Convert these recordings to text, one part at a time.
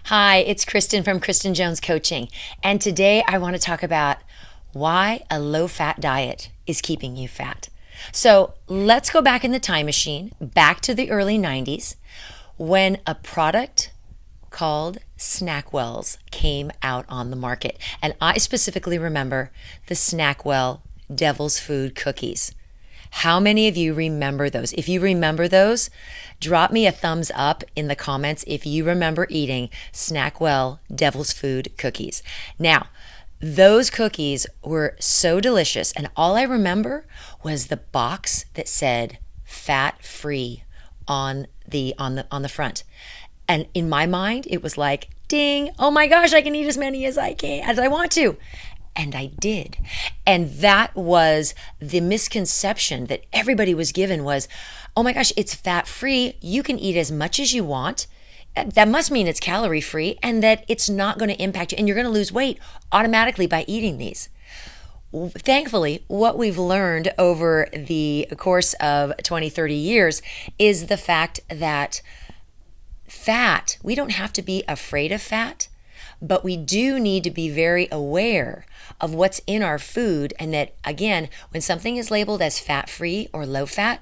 Hi, it's Kristen from Kristen Jones Coaching, and today I want to talk about why a low-fat diet is keeping you fat. So let's go back in the time machine, back to the early 90s, when a product called Snackwells came out on the market. And I specifically remember the Snackwell Devil's Food cookies. How many of you remember those? If you remember those, drop me a thumbs up in the comments if you remember eating Snackwell Devil's Food cookies. Now, those cookies were so delicious, and all I remember was the box that said fat free on the front. And in my mind, it was like, ding, oh my gosh, I can eat as many as I want to. And I did. And that was the misconception that everybody was given was, oh my gosh, it's fat free. You can eat as much as you want. That must mean it's calorie free and that it's not going to impact you and you're going to lose weight automatically by eating these. Thankfully, what we've learned over the course of 20, 30 years is the fact that fat, we don't have to be afraid of fat, but we do need to be very aware of what's in our food, and that, again, when something is labeled as fat-free or low-fat,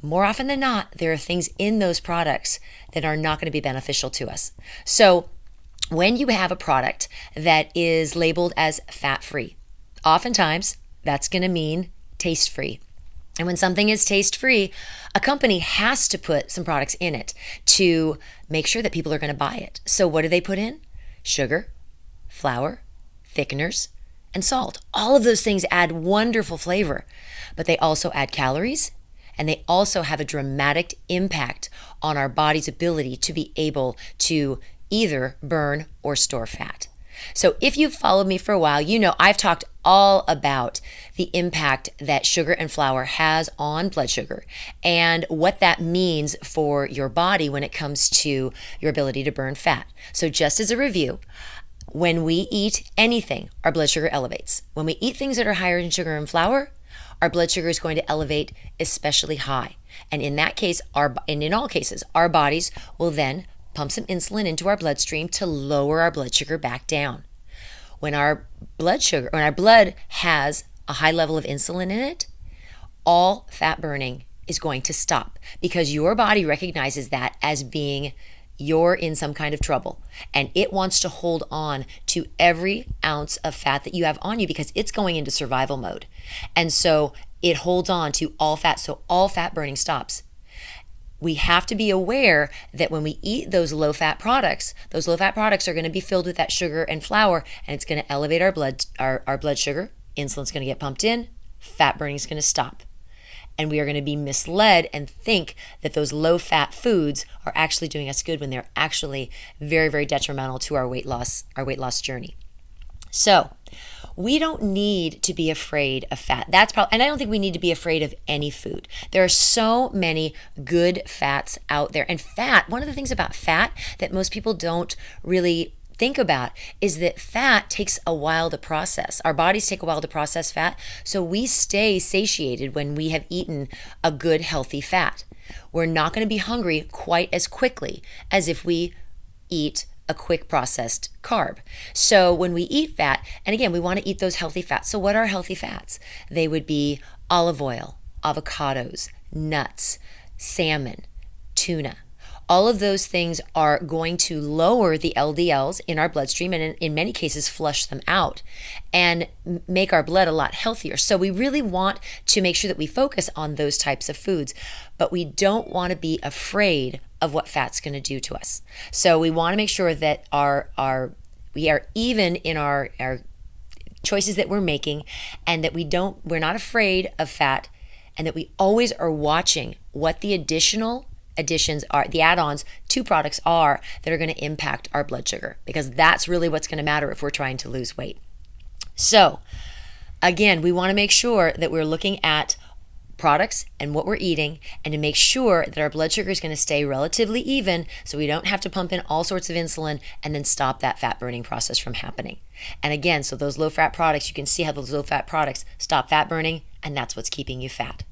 more often than not, there are things in those products that are not going to be beneficial to us. So when you have a product that is labeled as fat-free, oftentimes that's going to mean taste-free. And when something is taste-free, a company has to put some products in it to make sure that people are going to buy it. So what do they put in? Sugar, flour, thickeners, and salt. All of those things add wonderful flavor, but they also add calories, and they also have a dramatic impact on our body's ability to be able to either burn or store fat. So if you've followed me for a while, you know I've talked all about the impact that sugar and flour has on blood sugar and what that means for your body when it comes to your ability to burn fat. So just as a review, when we eat anything, our blood sugar elevates. When we eat things that are higher in sugar and flour, our blood sugar is going to elevate especially high. And in that case, in all cases, our bodies will then pump some insulin into our bloodstream to lower our blood sugar back down. When our blood has a high level of insulin in it, all fat burning is going to stop because your body recognizes that as being you're in some kind of trouble, and it wants to hold on to every ounce of fat that you have on you because it's going into survival mode. And so it holds on to all fat, so all fat burning stops. We have to be aware that when we eat those low-fat products are going to be filled with that sugar and flour, and it's going to elevate our blood sugar. Insulin's going to get pumped in, fat burning is going to stop. And we are going to be misled and think that those low-fat foods are actually doing us good when they're actually very, very detrimental to our weight loss journey. So we don't need to be afraid of fat. And I don't think we need to be afraid of any food. There are so many good fats out there. And fat, one of the things about fat that most people don't really think about is that fat takes a while to process. Our bodies take a while to process fat, so we stay satiated when we have eaten a good, healthy fat. We're not going to be hungry quite as quickly as if we eat a quick processed carb. So when we eat fat, and again, we want to eat those healthy fats. So what are healthy fats? They would be olive oil, avocados, nuts, salmon, tuna. All of those things are going to lower the LDLs in our bloodstream and in many cases flush them out and make our blood a lot healthier. So we really want to make sure that we focus on those types of foods, but we don't want to be afraid of what fat's going to do to us. So we want to make sure that we are even in our choices that we're making, and that we're not afraid of fat, and that we always are watching what the additions are, the add-ons to products are that are going to impact our blood sugar, because that's really what's going to matter if we're trying to lose weight. So again, we want to make sure that we're looking at products and what we're eating, and to make sure that our blood sugar is going to stay relatively even so we don't have to pump in all sorts of insulin and then stop that fat burning process from happening. And again, so those low-fat products, you can see how those low-fat products stop fat burning, and that's what's keeping you fat.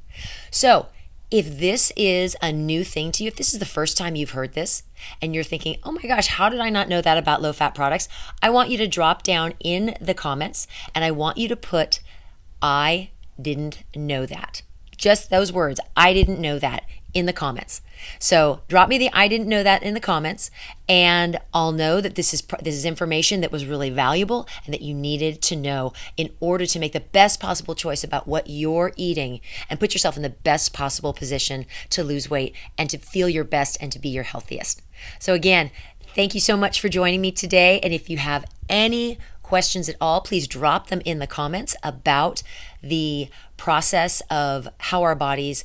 So If this is a new thing to you, if this is the first time you've heard this and you're thinking, oh my gosh, how did I not know that about low fat products? I want you to drop down in the comments and I want you to put, I didn't know that. Just those words, I didn't know that, in the comments. So drop me the I didn't know that in the comments, and I'll know that this is information that was really valuable and that you needed to know in order to make the best possible choice about what you're eating and put yourself in the best possible position to lose weight and to feel your best and to be your healthiest. So again, thank you so much for joining me today. And if you have any questions at all, please drop them in the comments about the process of how our bodies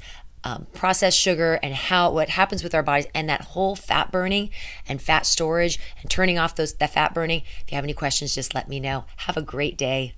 process sugar and what happens with our bodies and that whole fat burning and fat storage and turning off that fat burning. If you have any questions, just let me know. Have a great day.